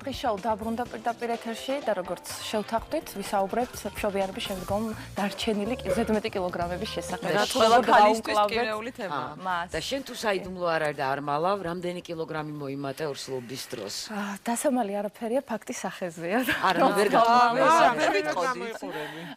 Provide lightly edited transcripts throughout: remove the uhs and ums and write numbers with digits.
დღის შოუ დაბრუნდა პირდაპირ ეთერში და როგორც შევთანხმდით, ვისაუბრებთ მშობიარობის შემდგომ დარჩენილი ზედმეტი კილოგრამების შესახებ. რაც ყველა ქალისთვის კილოული თემაა. და შენ თუ საიდუმლო არ არის და არ მალავ, რამდენი კილოგრამი მოიმატე ორსულობის დროს? დასამალი არაფერია, ფაქტი სახეზეა. არა, ვერ გავიტყოდით.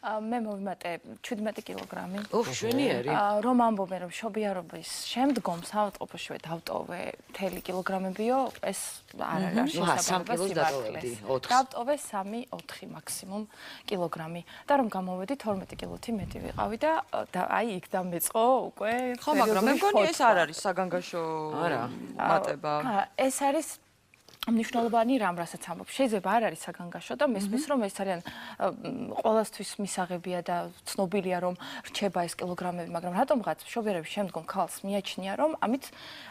მე მოვიმატე 17 კილოგრამი. ოჰ, შვენიერი. რომ ამბობენ, რომ მშობიარობის შემდგომ საავადმყოფოშივე დავტოვე 10 კილოგრამებიო, ეს არ არის შესაძლებელი. დავტოვე 3-4 მაქსიმუმ კილოგრამი და რომ გამოვედი 12 კილოთი მეტი ვიყავი და აი იქ დამეწყო უკვე. ხო, მაგრამ მე მგონი ეს არ არის საგანგაშო მატება. ეს არის მნიშვნელოვანი რამ, რასაც ამბობ. შეიძლება არ არის საგანგაშო და მესმის რომ ეს არიან ყოველთვის მისაღებია და ცნობილია რომ რჩება ეს კილოგრამები, მაგრამ რატომღაც მშობიარობის შემდგომ ქალს მიაჩნია რომ ამით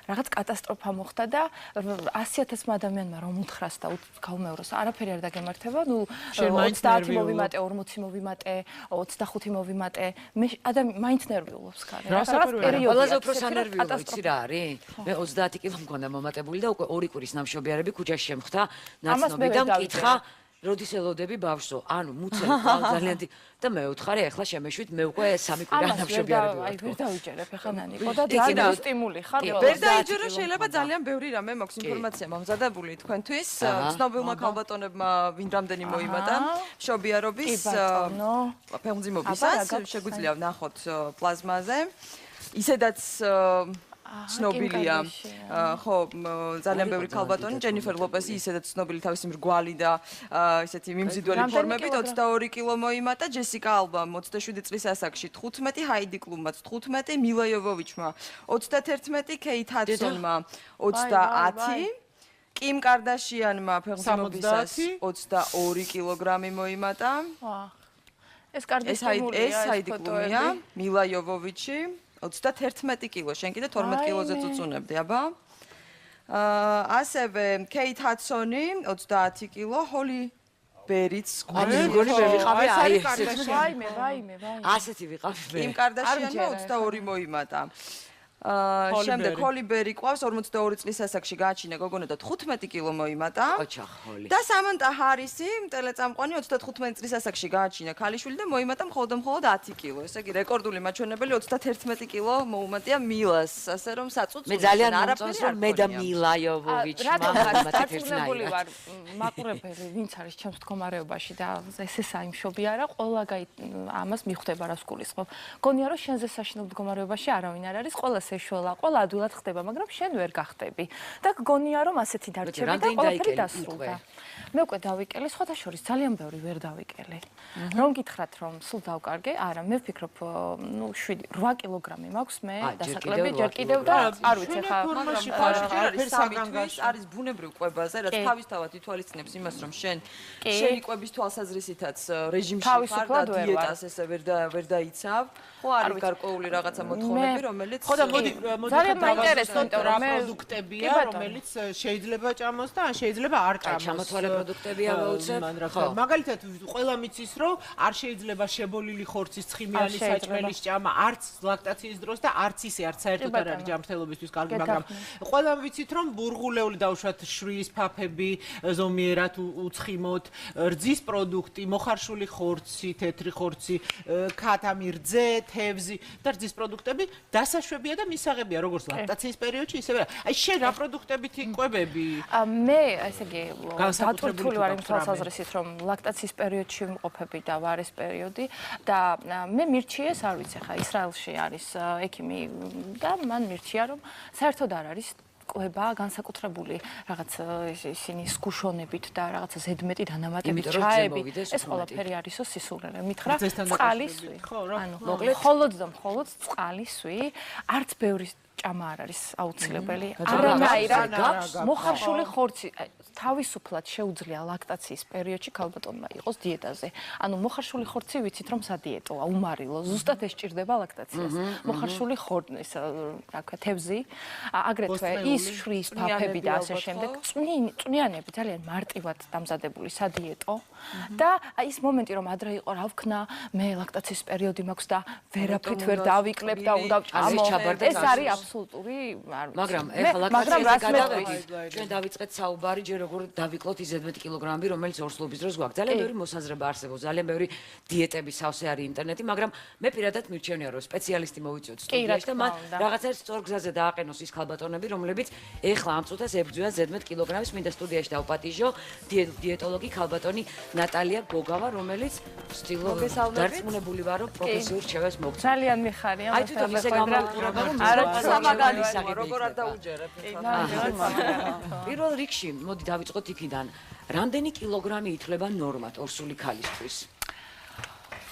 რაღაც კატასტროფა მოხდა და 100,000 ადამიანმა რომ უთხრას და გაუმეოროს, არაფერი არ დაგემართება. ნუ 30 მოვიმატე, 40 მოვიმატე, 25 მოვიმატე. მე ადამიანი მაინც ნერვიულობს ხარ. ყველაზე უფრო სანერვიულო იცი რა არის? მე 30 კილო მქონდა მომატებული და უკვე 2 კვირის ნამშობიარები ქუჩაში შემხდა ნაცნობი და მკითხა როდის ელოდები ბავშვო, ანუ მუცელი ძალიან და მე ვთხარი ახლა შემეშვით მე უკვე 3 კვირა ნამშობიარები ვარ. აი ვერ დავიჯერებ ახლა ნანიკო და ძალიან სტიმული ხარ. ვერ დაიჯერო, შეიძლება ძალიან ბევრი რამე მაქვს ინფორმაცია მომზადებული თქვენთვის. ცნობილმა ქალბატონებმა ვინ რამდენი მოიმატა მშობიარობის ფეხმძიმობისას, შეგვიძლია ვნახოთ პლაზმაზე. ისედაც ცნობილია ხო ძალიან ბევრი ქალბატონი ჯენიფერ ლოპესი ისედაც ცნობილი თავისი მრგვალი და ისეთი მიმზიდველი ფორმებით 22 კილო მოიმატა ჯესიკა ალბამ 27 წლის ასაკში 15 ჰაიდი კლუმაც 15 მილა იოვოვიჩმა 31 კეით ჰადსონმა 30 კიმ კარდაშიანმა ფეხმძიმობისას 22 კილოგრამი მოიმატა ეს კარგი სტიმულია ეს ჰაიდი კლუმია მილა იოვოვიჩი 31 კილო, შენ კიდე 12 კილოზეც უწუნებდი, აბა. ასევე კეით ჰადსონი 30 კილო, ჰოლი ბერიც გონი მე ვიყავი აი ესეთი. ვაიმე. ასეთი ვიყავი მე. კიმ კარდაშიანმა 22 მოიმატა. შემდეგ ჰოლი ბერი ყავს 42 წლის ასაკში გააჩინა გოგონა და 15 კილო მოიმატა. ოჩა ჰოლი. და სამანტა ჰარისი ტელეწამყვანი 35 წლის ასაკში გააჩინა ქალიშვილი და მოიმატა მხოლოდ 10 კილო. ესე იგი რეკორდული მაჩვენებელი 31 კილო მოუმატია მილას, ასე რომ საწუწუნო. მე ძალიან მომწონს რომ მე და მილა იოვოვიჩმა დაწუნებული ვარ მაყურებელი ვინც არის ჩემს მდგომარეობაში და ესეა იმ მშობიარა ყველა ამას მიხვდება რას გულისხმობ. გონია რომ შენზე საშინელ მდგომარეობაში არავინ არ არის ყველა ეშველა, ყველა ადვილად ხდება, მაგრამ შენ ვერ გახდები. და გონია რომ ასეთი დარჩები და ყველაფერი დასრულდა. მე უკვე დავიკელე, სხვათა შორის ძალიან ბევრი ვერ დავიკელე. რომ გითხრათ რომ სულ დავკარგე, არა, მე ვფიქრობ, ნუ 7-8 კილოგრამი მაქვს მე დასაკლები, ჯერ კიდევ და არ ვიცი ხა არის ბუნებრივ კვებაზე, რაც თავისთავად ითვალისწინებს იმას, რომ შენი კვების თვალსაზრისითაც რეჟიმში ხარ და დიეტას ესე ვერ დაიცავ. ხო არის გარკვეული რაღაცა მოთხოვნები, რომელიც ხო და მოდი ძალიან მაინტერესო, იმიტომ რომ მე პროდუქტებია, რომელიც შეიძლება ჭამოს და შეიძლება არ ჭამოს. ჩამოთვალე პროდუქტებია მოუწევ. მაგალითად, ყველა მიცის, რომ არ შეიძლება შებოლილი ხორცის ცხიმიანი საჭმელის ჭამა, არც ლაქტაციის დროს და არც ისე არც საერთოდ არ არის ჯანმრთელობისთვის კარგი, მაგრამ ყველა ვიცით, რომ ბურღულეული დაუშვათ შვრიის ფაფები, ზომიერად უცხიმოთ, რძის პროდუქტი, მოხარშული ხორცი, თეთრი ხორცი, ქათამი, რძე, თევზი და რძის პროდუქტები დასაშვებია და მისაღებია როგორც ლაქტაციის პერიოდში, ისევე აი შენ რა პროდუქტებით იკვებები? მე ესე იგი დატვირთული ვარ იმ თვალსაზრისით, რომ ლაქტაციის პერიოდში ვიმყოფები და ვარის პერიოდი და მე მირჩიეს, არ ვიცი ხა ისრაელში არის ექიმი და მან მირჩია, რომ საერთოდ არ არის კვება განსაკუთრებული რაღაც ისინი სკუშონებით და რაღაცა ზედმეტი დანამატებით ჩაები ეს ყველაფერი არისო სისულელე მითხრა წყალისვი ანუ მხოლოდ წყალისვი არც ბევრი ჭამა არ არის აუცილებელი არანაირად მოხარშული ხორცი თავისუფლად შეუძლია ლაქტაციის პერიოდში ქალბატონმა იყოს დიეტაზე ანუ მოხარშული ხორცი ვიცით რომ სადიეტოა უმარილო ზუსტად ეს ჭირდება ლაქტაციას მოხარშული ხორცი რა ქვია თევზი აგრეთვე ის შვრიის ფაფები და ასე შემდეგ წვნიანები ძალიან მარტივად დამზადებული სადიეტო და ის მომენტი რომ ადრე იყო რა ვქნა მე ლაქტაციის პერიოდი მაქვს და ვერაფრით ვერ დავიკლებ და უნდა ვჭამო ეს არის აბსოლუტური არ ვიცი. მაგრამ ეხლა ლაქტაციაზე გადავედით. ჩვენ დავიწყეთ საუბარი ჯერ როგორ დავიკლოთ ის 11 კილოგრამი, რომელიც ორსულობის დროს გვაქვს. ძალიან ბევრი მოსაზრება არსებობს, ძალიან ბევრი დიეტები სავსე არის ინტერნეტი, მაგრამ მე პირადად მირჩენია რომ სპეციალისტი მოვიწვიოთ სტუდიაში და მან რაღაცას სწორ გზაზე დააყენოს ის ქალბატონები, რომლებიც ეხლა ამ წუთას ებრძვიან 11 კილოგრამის. მინდა სტუდიაში დავპატიჟო დიეტოლოგი ქალბატონი ნატალია გოგავა, რომელიც დარწმუნებული ვარ რომ პროფესიულ რჩევებს მოგწევს. ძალიან მიხარია. აი თვითონ ისე გამოვყურება რომ როგორ არ დაუჯერებ. პირველ რიგში მოდი დავიწყოთ იქიდან. რამდენი კილოგრამი ითვლება ნორმად ორსული ქალისთვის?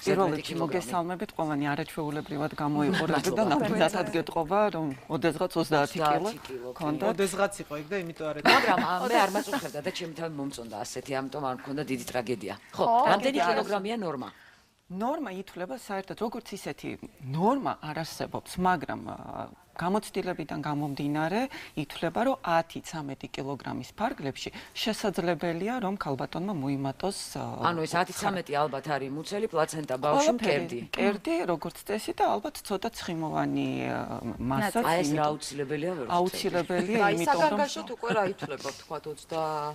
პირველ რიგში მოგესალმებით, ყველანი არაჩვეულებრივად გამოიყურებთ და ნამდვილად გეტყობა, რომ ოდესღაც 30 კილო ქონდა. ოდესღაც იყო იქ და იმიტომ არ მაგრამ მე არ მაწუხებდა და ჩემი თავი მომწონდა ასეთი, ამიტომ არ მქონდა დიდი ტრაგედია. ხო, რამდენი კილოგრამია ნორმა? ნორმა ითვლება საერთოდ როგორც ისეთი ნორმა არ არსებობს, მაგრამ გამოცდილებიდან გამომდინარე ითვლება, რომ 10-13 კილოგრამის ფარგლებში შესაძლებელია, რომ ქალბატონმა მოიმატოს. ანუ ეს 10-13 ალბათ არის მუცელი, პლაცენტა, ბავშვი, მკერდი. მკერდი, როგორც წესი და ალბათ ცოტა ცხიმოვანი მასა. აი ეს რა აუცილებელია ვერ ვთქვი. აუცილებელია, აი იმიტომ რომ საგანგაშოდ უკვე რა ითვლება, თქვა 30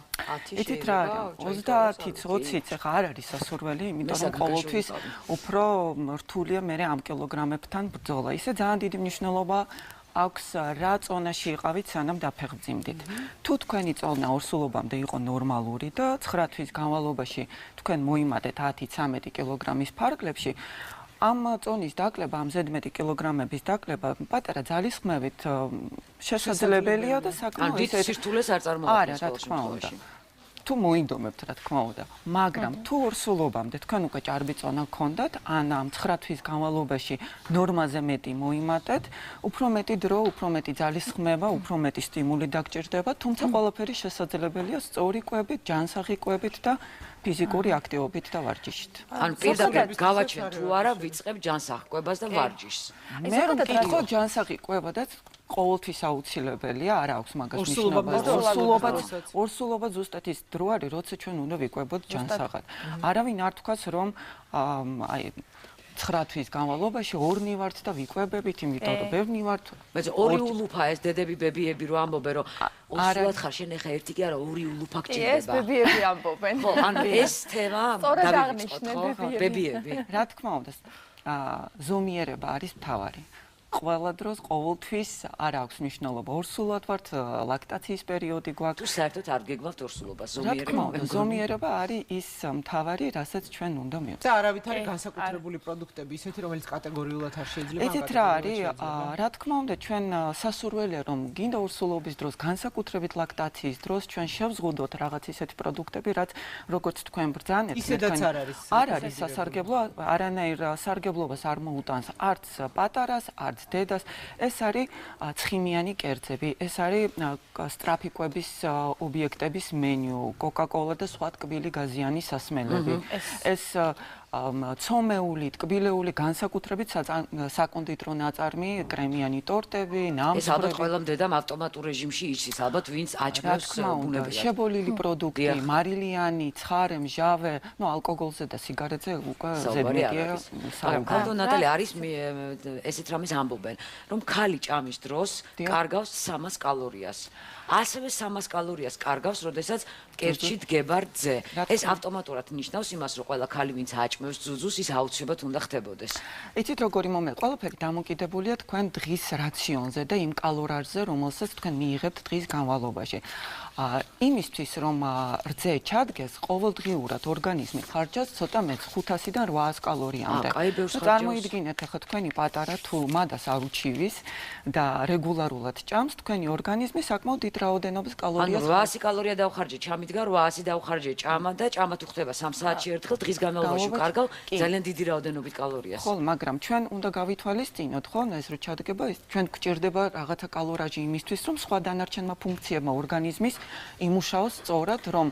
იცით რა, 30-იც 20-იც ახლა არ არის სასურველი, იმიტომ რომ ყოველთვის უფრო რთულია მე ამ კილოგრამებთან ბრძოლა. ისე ძალიან დიდი მნიშვნელობა აქვს რა წონაში იყავით სანამ დაფეხმძიმდით. თუ თქვენი წონა ორსულობამდე იყო ნორმალური და 9 თვის განმავლობაში თქვენ მოიმატეთ 10-13 კილოგრამის ფარგლებში, ამ წონის დაკლება, ამ 11 კილოგრამების დაკლება პატარა ძალისხმევით შესაძლებელია და საკმაოდ ისე სირთულეს არ წარმოადგენს. რა თქმა უნდა. თუ მოინდომებთ, რა თქმა უნდა, მაგრამ თუ ორსულობამდე თქვენ უკვე ჭარბი წონა გქონდათ, ან ამ 9 თვის განმავლობაში ნორმაზე მეტი მოიმატეთ, უფრო მეტი დრო, უფრო მეტი ძალისხმევა, უფრო მეტი სტიმული დაგჭირდება, თუმცა ყველაფერი შესაძლებელია სწორი კვებით, ჯანსაღი კვებით და ფიზიკური აქტივობით და ვარჯიშით. ან პირდაპირ გავაჩენ თუ არა ვიწყებ ჯანსაღ კვებას და ვარჯიშს. მე რომ მკითხო ჯანსაღი კვება და ყოველთვის აუცილებელია, არ აქვს მაგას მნიშვნელობა. ორსულობა ზუსტად ის დრო არის, როცა ჩვენ უნდა ვიკვებოთ ჯანსაღად. არავინ არ თქვას, რომ აი 9 თვის განმავლობაში ორნი ვართ და ვიკვებებით, იმიტომ რომ ბევრნი ვართ. მეც ორი ულუფა ეს დედები, ბებიები რო ამბობენ, რომ უსულად ხარ შენ ახლა ერთი კი არა, ორი ულუფა გჭირდება. ეს ბებიები ამბობენ. ხო, ანუ ეს თემა დავიწყოთ, ბებიები. რა თქმა უნდა, ზომიერება არის მთავარი. ყველა დროს ყოველთვის არ აქვს მნიშვნელობა. ორსულად ვართ, ლაქტაციის პერიოდი გვაქვს. თუ საერთოდ არ გეგმავთ ორსულობას, ზომიერება არის ის მთავარი, რასაც ჩვენ უნდა მივიღოთ. და არავით არის განსაკუთრებული პროდუქტები, ისეთი, რომელიც კატეგორიულად არ შეიძლება. იცით რა არის? რა თქმა უნდა, ჩვენ სასურველია, რომ გინდა ორსულობის დროს, განსაკუთრებით ლაქტაციის დროს, ჩვენ შევზღუდოთ რაღაც ისეთი პროდუქტები, რაც როგორც თქვენ ბრძანეთ, ისედაც არ არის. არ არის სასარგებლო, არანაირ სარგებლობას არ მოუტანს არც პატარას, არც დედას. ეს არის ცხიმიანი კერძები, ეს არის სწრაფი კვების ობიექტების მენიუ, კოკა-კოლა და სხვა ტკბილი გაზიანი სასმელები. ეს ცომეული, ტკბილეული, განსაკუთრებით საკონდიტრო ნაწარმი, კრემიანი ტორტები, ნამზრები. ეს ალბათ ყველამ დედამ ავტომატურ რეჟიმში იცის, ალბათ ვინც აჭმევს ბუნებრივად. შებოლილი პროდუქტი, მარილიანი, ცხარე, მჟავე, ნუ ალკოგოლზე და სიგარეტზე უკვე ზედმეტია საუბარი. ნატალია არის ესეთ რამეს ამბობენ, რომ ქალი ჭამის დროს კარგავს 300 კალორიას. ასევე 300 კალორიას კარგავს, როდესაც კერჩი დგება რძე. ეს ავტომატურად ნიშნავს იმას, რომ ყველა ქალი ვინც აჭმევს ძუძუს, ის აუცილებლად უნდა ხდებოდეს. იცით როგორი მომენტ, ყველაფერი დამოკიდებულია თქვენ დღის რაციონზე და იმ კალორიაზე, რომელსაც თქვენ მიიღებთ დღის განმავლობაში. იმისთვის, რომ რძე ჩადგეს, ყოველდღიურად ორგანიზმი ხარჯავს ცოტა მეტს, 500-დან 800 კალორიამდე. წარმოიდგინეთ, ახლა თქვენი პატარა თუ მადას არ უჩივის და რეგულარულად ჭამს, თქვენი ორგანიზმი საკმაოდ დიდ რაოდენობის კალორიას. ანუ 800 კალორია დავხარჯე ჩამიდგა, 800 დავხარჯე ჭამა და ჭამა თუ ხდება 3 საათში ერთხელ დღის განმავლობაში კარგავ ძალიან დიდი რაოდენობით კალორიას. ხო, მაგრამ ჩვენ უნდა გავითვალისწინოთ, ხო, ეს რო ჩადგება, ჩვენ გვჭირდება რაღაცა კალორიაჟი იმისთვის, რომ სხვა დანარჩენმა ფუნქციებმა ორგანიზმის იმუშაოს სწორად, რომ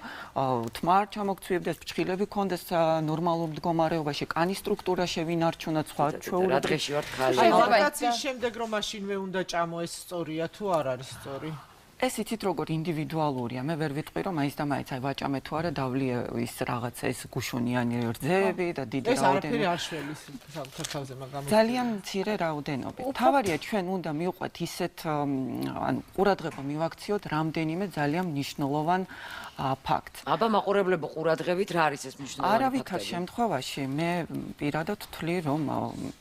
თმა არ ჩამოგცვიებდეს, ფრჩხილები გქონდეს ნორმალურ მდგომარეობაში, კანის სტრუქტურა შევინარჩუნოთ, სხვა ჩვეულებრივ. რა დღეში ვართ ხალი? ლაქტაციის შემდეგ რომ მაშინვე უნდა ჭამო, ეს სწორია თუ არ არის სწორი? ეს იცით როგორ ინდივიდუალურია. მე ვერ ვიტყვი რომ მაინც და მაინც აი ვაჭამე თუ არა დავლია ის რაღაცა ეს გუშონიანი რძეები და დიდი რაოდენობა. ეს არაფერი არ შველის საკუთარ თავზე მაგრამ ძალიან მცირე რაოდენობით. თავარია ჩვენ უნდა მივყვეთ ისეთ ან ყურადღება მივაქციოთ რამდენიმე ძალიან მნიშვნელოვან ფაქტს. აბა მაყურებლებო ყურადღებით რა არის ეს მნიშვნელოვანი ფაქტები? არავითარ შემთხვევაში მე პირადად ვთვლი რომ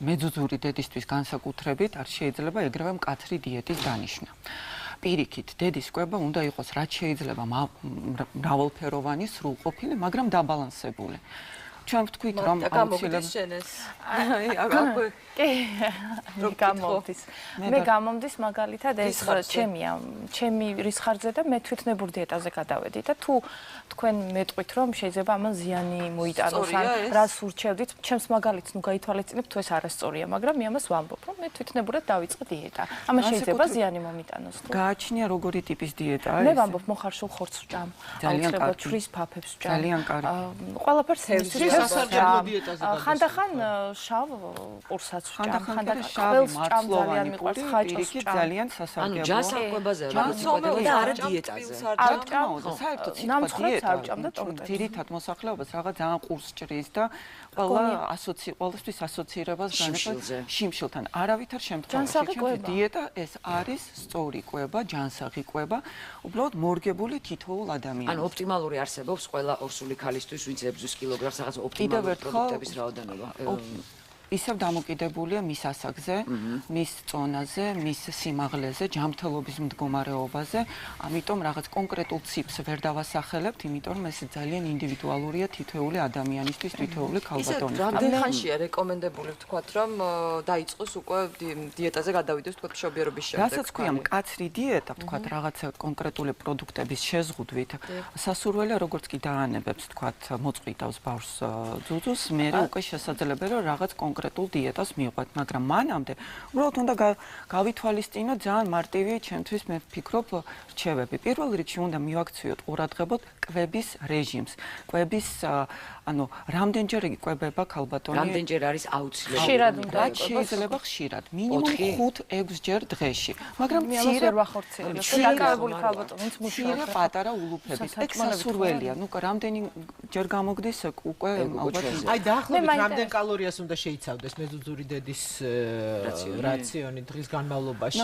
მეძუძური დედისთვის განსაკუთრებით არ შეიძლება ეგრევე მკაცრი დიეტის დანიშვნა. პირიქით, დედის კვება უნდა იყოს რაც შეიძლება მრავალფეროვანი, სრულყოფილი, მაგრამ დაბალანსებული. ჩვენ ვთქვით რომ აუცილებლად მე გამომდის მაგალითად ეს ჩემია, ჩემი რისხარზე და მე თვითნებურ დიეტაზე გადავედი და თუ თქვენ მეტყვით რომ შეიძლება ამან ზიანი მოიტანოს ან რას ურჩევდით, ჩემს მაგალითს ნუ გაითვალისწინებთ თუ ეს არასწორია, მაგრამ მე ამას ვამბობ რომ მე თვითნებურად დავიწყე დიეტა. ამას შეიძლება ზიანი მომიტანოს თუ გააჩნია როგორი ტიპის დიეტა არის? მე ვამბობ მოხარშულ ხორცს ვჭამ, აუცილებლად ჩვრის ფაფებს ვჭამ. ძალიან კარგი. ყველაფერს სასარგებლო დიეტაზე გადავიდა. ხანდახან შავ ყურსაც ვჭამ, ხანდახან შავი ვჭამ, ძალიან მიყვარს ხაჭოს ვჭამ. ძალიან სასარგებლო. ანუ ჯანსაღმებაზე და არა დიეტაზე. საერთოდ ავჭამ და ტორტებს. ძირითად მოსახლეობას რაღაც ძალიან ყურს ჭრის და ყველასთვის ასოცირებას განეკუთვნება შიმშილთან. არავითარ შემთხვევაში დიეტა ეს არის სწორი კვება, ჯანსაღი კვება, უბრალოდ მორგებული თითოეულ ადამიანს. ანუ ოპტიმალური არსებობს ყველა ორსული ქალისთვის, ვინც ებრძვის კილოგრამს რაღაც ოპტიმალური პროდუქტების რაოდენობა. ისევ დამოკიდებულია მის ასაკზე, მის წონაზე, მის სიმაღლეზე, ჯანმრთელობის მდგომარეობაზე. ამიტომ რაღაც კონკრეტულ ციფრს ვერ დავასახელებთ, იმიტომ რომ ეს ძალიან ინდივიდუალურია თითოეული ადამიანისთვის, თითოეული ქალბატონისთვის. რამდენი ხანშია რეკომენდებული ვთქვათ, რომ დაიწყოს უკვე დიეტაზე გადავიდეს ვთქვათ მშობიარობის შემდეგ. რასაც ქვია მკაცრი დიეტა, ვთქვათ რაღაცა კონკრეტული პროდუქტების შეზღუდვით, სასურველია როგორც კი დაანებებს ვთქვათ მოწყვიტავს ბავშვს ძუძუს, მე უკვე შესაძლებელია რომ რაღაც კონკრეტულ დიეტას მივყვეთ, მაგრამ მანამდე უბრალოდ უნდა გავითვალისწინოთ ძალიან მარტივი ჩემთვის მე ვფიქრობ რჩევები. პირველ რიგში უნდა მივაქციოთ ყურადღებოთ კვების რეჟიმს, კვების ანუ რამდენჯერ იკვებება ქალბატონი? რამდენჯერ არის აუცილებელი? ხშირად უნდა შეიძლება ხშირად, მინიმუმ 5-6 ჯერ დღეში. მაგრამ მცირე ვახორციელებთ. დაკავებული ქალბატონი, ვინც მუშაობს პატარა ულუფებით. ეს სასურველია, ნუ რამდენი ჯერ გამოგდის უკვე ალბათ. აი დაახლოებით რამდენ კალორიას უნდა შეიცავდეს მეძუძური დედის რაციონი დღის განმავლობაში?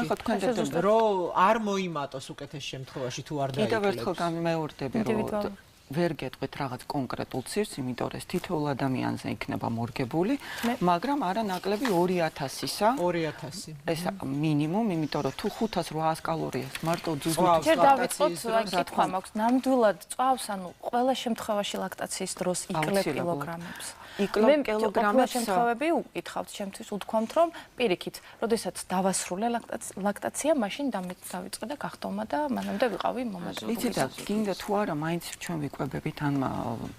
რომ არ მოიმატოს უკეთეს შემთხვევაში თუ არ დაიკლებს. კიდევ ერთხელ გამეორდები რომ ვერ გეტყვით რაღაც კონკრეტულ ციფრს, იმიტომ რომ ეს თითოეულ ადამიანზე იქნება მორგებული, მაგრამ არა ნაკლები 2000-ისა. 2000. ეს მინიმუმ, იმიტომ რომ თუ 500-800 კალორიას მარტო ძუძუ ჯერ დავიწყოთ, აი კითხვა მაქვს, ნამდვილად წვავს, ანუ ყველა შემთხვევაში ლაქტაციის დროს იკლებ კილოგრამებს. მე კილოგრამებს შემთხვევები უკითხავთ ჩემთვის, უთქვამთ რომ პირიქით, როდესაც დავასრულე ლაქტაცია, მაშინ დავიწყე და გახდომა და მანამდე ვიყავი მომაჯრებული. იცით და გინდა თუ არა, მაინც ჩვენ ვიკვებებით ან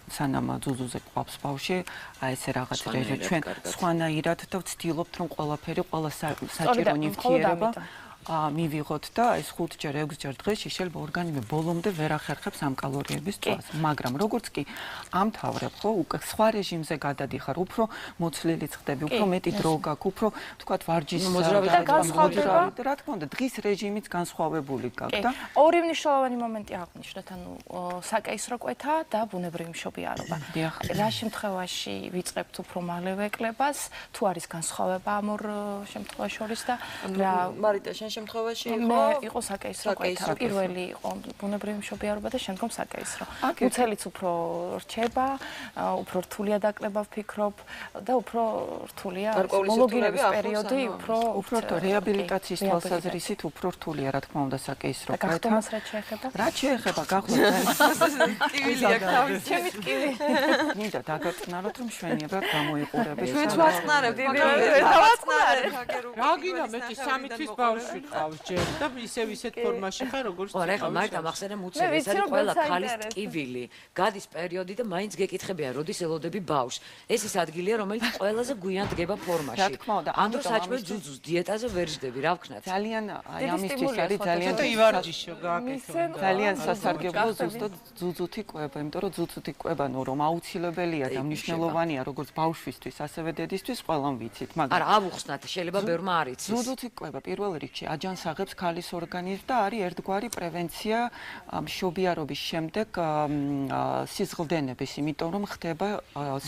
სანამ ძუძუზე ყვავს ბავშვი, აი ესე რაღაც რეჟიმი ჩვენ სხვანაირად და ვცდილობთ რომ ყველაფერი ყველა საჭირო ნივთიერება მივიღოთ და ეს 5-6 დღეში შეიძლება ორგანიზმი ბოლომდე ვერ ახერხებს ამ კალორიების წვას, მაგრამ როგორც კი ამთავრებ, ხო, უკვე სხვა რეჟიმზე გადადიხარ, უფრო მოცლილი ხდები, უფრო მეტი დრო გაქვს, უფრო თქვათ ვარჯიშს და რა თქმა უნდა, დღის რეჟიმიც განსხვავებული გაქვს და ორი მნიშვნელოვანი მომენტი აღვნიშნეთ, ანუ საკაისრო კვეთა და ბუნებრივი მშობიარობა. რა შემთხვევაში ვიწყებთ უფრო მალევე კლებას, თუ არის განსხვავება ამ ორ შემთხვევაში შორის და რა მარიტა შემთხვევაში იყო საკაისრო კვეთა. პირველი იყო ბუნებრივი მშობიარობა და შემდგომ საკაისრო. მუცელიც უფრო რჩება, უფრო რთულია დაკლება ვფიქრობ და უფრო რთულია მოლოგირების პერიოდი, უფრო რეაბილიტაციის თვალსაზრისით უფრო რთულია, რა თქმა უნდა, საკაისრო კვეთა. გახდომას რა შეეხება? რა შეეხება გახლავთ? ტკივილი აქვს თავის. ჩემი ტკივილი. მინდა დაგაწნაროთ რომ შვენიებად გამოიყურებით. ჩვენ ვაწყნარებთ, რა გინდა მეტი 3 თვის ბავშვი ყავს ჯერ და ისეთ ფორმაში ხარ როგორც ხო, რა ხა მართა მახსენე მუცელი, ეს არის ყველა ქალის ტკივილი. გადის პერიოდი და მაინც გეკითხებიან, როდის ელოდები ბავშვს. ეს ის ადგილია, რომელიც ყველაზე გვიან დგება ფორმაში. ანუ საჭმელ ძუძუს დიეტაზე ვერ ჯდები, რა ვქნათ? ძალიან აი ამისთვის არის ძალიან ივარჯიშო გააკეთო. ძალიან სასარგებლო ზუსტად ძუძუთი კვება, იმიტომ რომ ძუძუთი კვება ნუ რომ აუცილებელია და მნიშვნელოვანია როგორც ბავშვისთვის, ასევე დედისთვის, ყველამ ვიცით, მაგრამ არა, ავუხსნათ, შეიძლება ბევრმა არ იცის. ძუძუთი კვება პირველ რიგში აჯანსაღებს ქალის ორგანიზმს და არის ერთგვარი პრევენცია მშობიარობის შემდეგ სიზღლდენების, იმიტომ რომ ხდება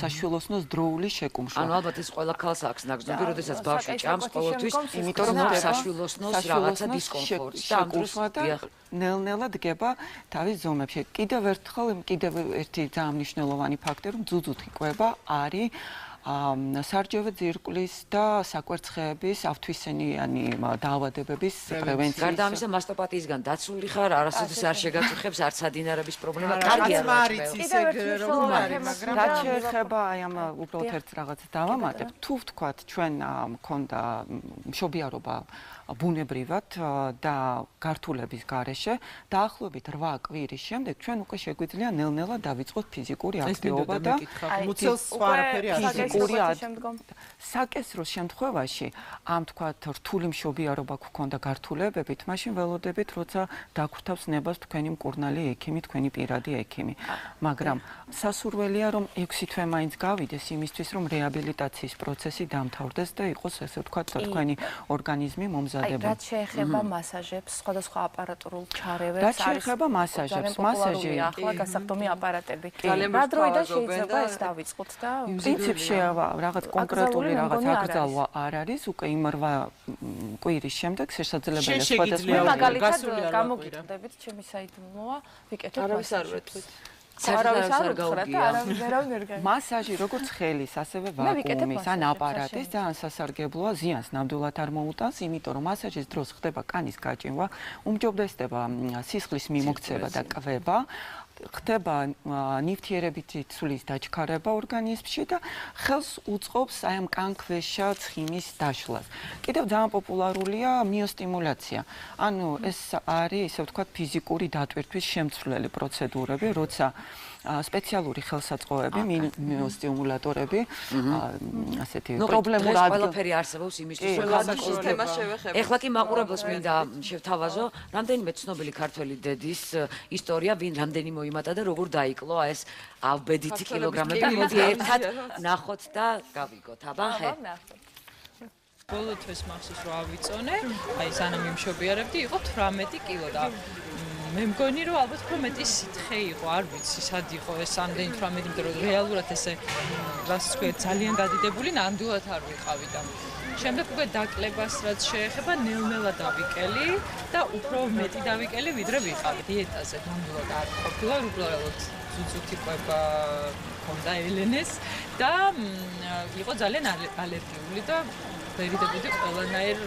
საშვილოსნოს დროული შეკუმშვა. ანუ ალბათ ეს ყველა ქალს აქვს ნაგზნობი, როდესაც ბავშვი ჭამს ყოველთვის, იმიტომ რომ საშვილოსნოს რაღაცა დისკომფორტი და ამ დროს ნელ-ნელა დგება თავის ზომებში. კიდევ ერთი ძალიან მნიშვნელოვანი ფაქტორი, რომ ძუძუთი კვება არის სარჯავე ძირკვლის და საკვერცხეების ავთვისენიანი დაავადებების პრევენციის. გარდა ამისა, მასტოპათიისგან დაცული ხარ, არასოდეს არ შეგაწუხებს არც ადინარების პრობლემა. კარგია რაც შეეხება აი ამ უბრალოდ ერთ რაღაცას დავამატებ, თუ ვთქვათ ჩვენ მქონდა მშობიარობა ბუნებრივად და გართულების გარეშე, დაახლოებით 8 კვირის შემდეგ ჩვენ უკვე შეგვიძლია ნელ-ნელა დავიწყოთ ფიზიკური აქტივობა და მუცელს სხვა არაფერი არ საკესროს შემთხვევაში ამ თქვათ რთული მშობიარობა გქონდა გართულებებით, მაშინ ველოდებით, როცა დაგვრთავს ნებას თქვენი მკურნალი ექიმი, თქვენი პირადი ექიმი. მაგრამ სასურველია, რომ 6 თვე მაინც გავიდეს იმისთვის, რომ რეაბილიტაციის პროცესი დამთავრდეს და იყოს ესე ვთქვათ თქვენი ორგანიზმი მომზადებული. რაც შეეხება მასაჟებს, სხვადასხვა აპარატურულ ჩარევებს, რაც შეეხება მასაჟებს, მასაჟი ახლა გასახდომი აპარატები. რა დროიდან შეიძლება ეს დავიწყოთ და პრინციპში რაღაც კონკრეტული რაღაც აკრძალვა არ არის, უკვე იმ 8 კვირის შემდეგ შესაძლებელია სხვადასხვა მაგალითად გამოგიტყდებით, ჩემი საიდუმლოა, ვიკეთებ მასაჟს. მასაჟი როგორც ხელის, ასევე ვაკუუმის ან აპარატის ძალიან სასარგებლოა, ზიანს ნამდვილად არ მოუტანს, იმიტომ რომ მასაჟის დროს ხდება კანის გაჭიმვა, უმჯობესდება სისხლის მიმოქცევა და კვება. ხდება ნივთიერებითი ცვლის დაჩქარება ორგანიზმში და ხელს უწყობს აი ამ კანქვეშა ცხიმის დაშლას. კიდევ ძალიან პოპულარულია მიოსტიმულაცია. ანუ ეს არის ისე ვთქვათ ფიზიკური დატვირთვის შემცვლელი პროცედურები, როცა სპეციალური ხელსაწყოები, მიოსტიმულატორები, ასეთი პრობლემური ყველაფერი არსებობს იმისთვის, რომ გასაკუთრებულ თემას შევეხებოთ. ეხლა კი მაყურებელს მინდა შევთავაზო, რამდენიმე ცნობილი ქართველი დედის ისტორია, ვინ რამდენი მოიმატა და როგორ დაიკლო ეს ავბედითი კილოგრამები. მოდი ერთად ნახოთ და გავიგოთ. აბა, ჰე. ბოლო თვეს მახსოვს რომ ავიწონე, აი სანამ იმშობიარებდი, იყო 18 კილო და მე მგონი რომ ალბათ უფრო მეტი სითხე იყო, არ ვიცი, სად იყო ეს ამდენი 18, იმიტომ რომ რეალურად ესე რას თქვა ძალიან გადიდებული, ნამდვილად არ ვიყავი და შემდეგ უკვე დაკლებას რაც შეეხება, ნელ-ნელა დავიკელი და უფრო მეტი დავიკელი, ვიდრე ვიყავი დიეტაზე, ნამდვილად არ ყოფილა, უბრალოდ ძუძუთი ყვება მქონდა ელენეს და იყო ძალიან ალერგიული და ვერიდებოდი ყველანაირ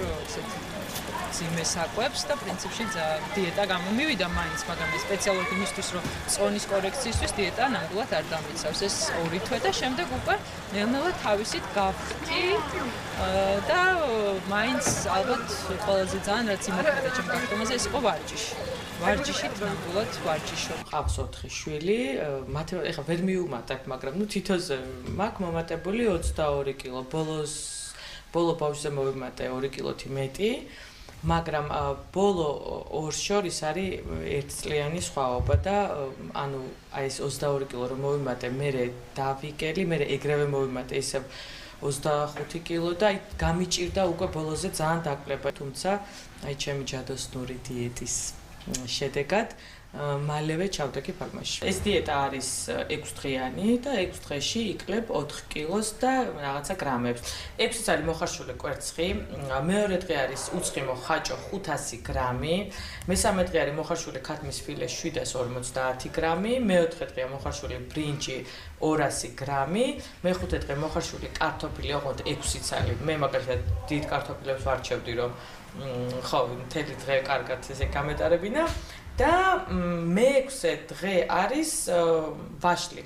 ძიმე საკვებს და პრინციპში დიეტა გამომივიდა მაინც, მაგრამ სპეციალურად იმისთვის, რომ წონის კორექციისთვის დიეტა ნამდვილად არ დამიცავს. ეს 2 თვე და შემდეგ უკვე ნელ-ნელა თავისით გავხდი და მაინც ალბათ ყველაზე ძალიან რაც იმოქმედა ჩემ გახდომაზე, ეს იყო ვარჯიში. ვარჯიშით ნამდვილად ვარჯიშობ. ყავს 4 შვილი, მათ ეხლა ვერ მიუმატებ, მაგრამ თითოზე მაქვს მომატებული 22 კილო. ბოლო ბავშვზე მოვიმატე 2 კილოთი მეტი. მაგრამ ბოლო ორს შორის არის ერთწლიანი სხვაობა და ანუ აი ეს 22 კილო რომ მოვიმატე, მე დავიკელი, მე ეგრევე მოვიმატე ისევ 25 კილო და აი გამიჭირდა უკვე ბოლოზე ძალიან დაკლება, თუმცა აი ჩემი ჯადოსნური დიეტის შედეგად მალევე ჩავდექი ფარმაში. ეს დიეტა არის 6 დღიანი და 6 დღეში იკლებ 4 კილოს და რაღაცა გრამებს. 6 წელი მოხარშული კვერცხი, მეორე დღე არის უცხიმო ხაჭო 500 გრამი, მესამე დღე არის მოხარშული ქათმის ფილე 750 გრამი, მეოთხე დღეა მოხარშული ბრინჯი 200 გრამი, მეხუთე დღე მოხარშული კარტოფილი ოღონდ 6 წელი. მე მაგალითად დიდ კარტოფილებს ვარჩევდი, რომ ხო, მთელი დღე კარგად ესე გამეტარებინა. და მე-6 დღე არის ვაშლი.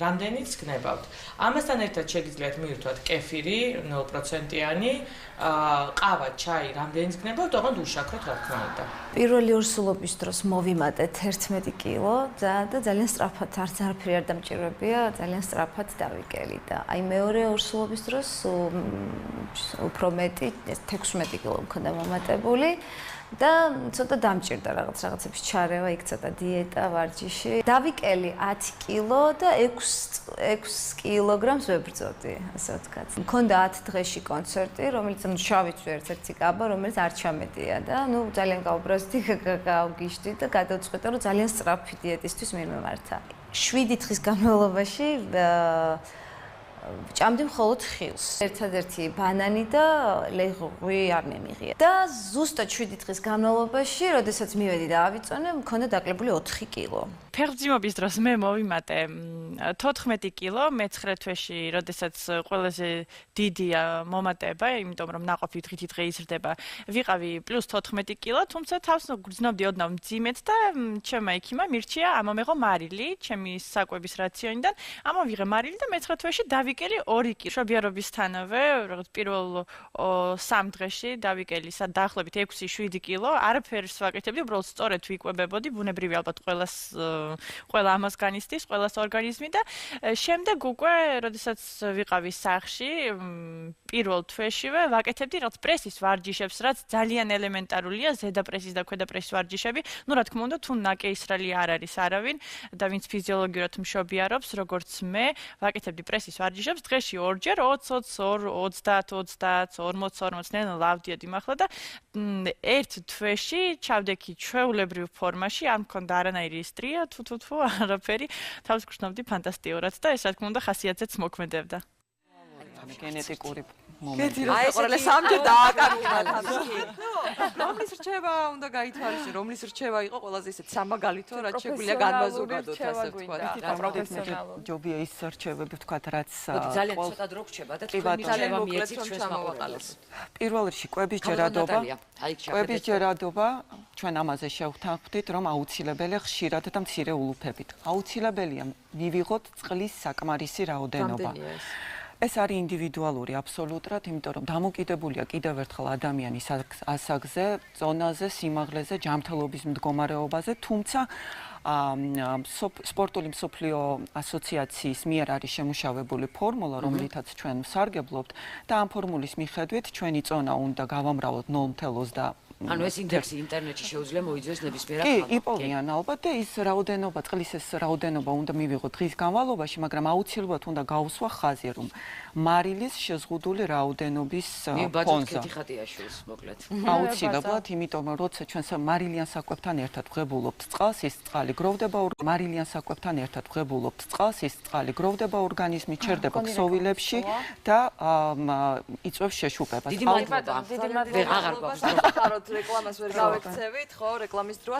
რამდენიც გნებავთ. ამასთან ერთად შეგიძლიათ მიირთვათ კეფირი 0%-იანი, ყავა, ჩაი, რამდენიც გნებავთ, ოღონდ უშაქროთ, რა თქმა უნდა. პირველი ორსულობის დროს მოვიმატეთ 11 კილო და ძალიან სწრაფად, არც არაფერი არ დამჭირებია, ძალიან სწრაფად დავიკელი და აი მეორე ორსულობის დროს უფრო მეტი 16 კილო მქონდა მომატებული. და ცოტა დამჭირდა რაღაცებში ჩარევა, იქ ცოტა დიეტა, ვარჯიში. დავიკელი 10 კილო და 6 კილოგრამს ვებრძოდი, ასე ვთქვათ. მქონდა 10 დღეში კონცერტი, რომელიც შავიც ერთ-ერთი კაბა, რომელიც არ ჩამედია და ძალიან გაუბრაზდი, გავგიშდი და გადავწყვიტე, რომ ძალიან სწრაფი დიეტისთვის მიმართა. 7 დღის განმავლობაში ჭამდი მხოლოდ ხილს. ერთადერთი ბანანი და ლეღვი არ მემიღია. და ზუსტად 7 დღის განმავლობაში, როდესაც მივედი და ავიწონე, მქონდა დაკლებული 4 კილო. ფეხმძიმობის დროს მე მოვიმატე 14 კილო, მე-9 თვეში, როდესაც ყველაზე დიდია მომატება, იმიტომ რომ ნაყოფი დღითიდღე იზრდება, ვიყავი +14 კილო, თუმცა თავს გრძნობდი ოდნავ მძიმედ და ჩემმა ექიმმა მირჩია ამომეღო მარილი, ჩემი საკვების რაციონიდან, ამოვიღე მარილი და მე-9 თვეში დავიკელი 2 კილო. მშობიარობისთანავე, რაღაც პირველ 3 დღეში დავიკელი დაახლოებით 6-7 კილო, არაფერს ვაკეთებდი, უბრალოდ სწორედ ვიკვებებოდი, ბუნებრივი ალბათ ყველა ამას განიცდის, ყველას ორგანიზმი და შემდეგ უკვე, როდესაც ვიყავი სახლში, პირველ თვეშივე ვაკეთებდი რაღაც პრესის ვარჯიშებს, რაც ძალიან ელემენტარულია, ზედა პრესის და ქვედა პრესის ვარჯიშები. რა თქმა უნდა, თუ ნაკეისრალი არ არის არავინ და ვინც ფიზიოლოგიურად მშობიარობს, როგორც მე, ვაკეთებდი პრესის ვარჯიშებს დღეში 2-ჯერ 20-20, 40-40, ნელა ლავდიოდი ახლა და ერთ თვეში ჩავდექი ჩვეულებრივ ფორმაში, არ მქონდა არანაირი ისტრია, თუ არაფერი, თავს გრძნობდი ფანტასტიურად და ეს რა თქმა უნდა ხასიათზეც მოქმედებდა. გენეტიკური გეტი რა ყველა სამჯერ დააკარგა თამაში. რომლის რჩევა უნდა გაითვალისწინო, რომლის რჩევა იყო ყველაზე ისეთ სამაგალითო, რაც შეგვიძლია განმაზოგადოთ, ასე ვთქვათ. პროფესიონალური. ჯობია ის რჩევები ვთქვათ, რაც ძალიან ცოტა დრო გრჩება და თქვენი რჩევა მიეცით ჩვენს მაყურებელს. პირველ რიგში კვების ჯერადობა, ჩვენ ამაზე შევთანხმდით, რომ აუცილებელია ხშირად და მცირე ულუფებით. აუცილებელია მივიღოთ წყლის საკმარისი რაოდენობა. ეს არის ინდივიდუალური აბსოლუტურად, იმიტომ რომ დამოკიდებულია კიდევ ერთხელ ადამიანის ასაკზე, ზონაზე, სიმაღლეზე, ჯანმრთელობის მდგომარეობაზე, თუმცა სპორტული მსოფლიო ასოციაციის მიერ არის შემუშავებული ფორმულა, რომლითაც ჩვენ ვსარგებლობთ და ამ ფორმულის მიხედვით ჩვენი წონა უნდა გავამრავლოთ 0.20 ანუ ეს ინდექსი ინტერნეტში შეუძლია მოიძიოს ნებისმიერ ხალხს. კი, იპოვიან ალბათ და ის რაოდენობა, წყლის ეს რაოდენობა უნდა მივიღოთ დღის განმავლობაში, მაგრამ აუცილებლად უნდა გავუსვა ხაზი, რომ მარილის შეზღუდული რაოდენობის ფონზე. ხატიაშვილს მოკლედ. აუცილებლად, იმიტომ რომ როცა ჩვენ მარილიან საკვებთან ერთად ვღებულობთ წყალს, ის წყალი გროვდება მარილიან საკვებთან ერთად ვღებულობთ წყალს, ის წყალი გროვდება ორგანიზმი, ჩერდება ქსოვილებში და იწვევს შეშუპებას. დიდი მადლობა. ვეღარ გვაქვს რეკლამას ვერ გავექცევით, ხო, რეკლამის დროა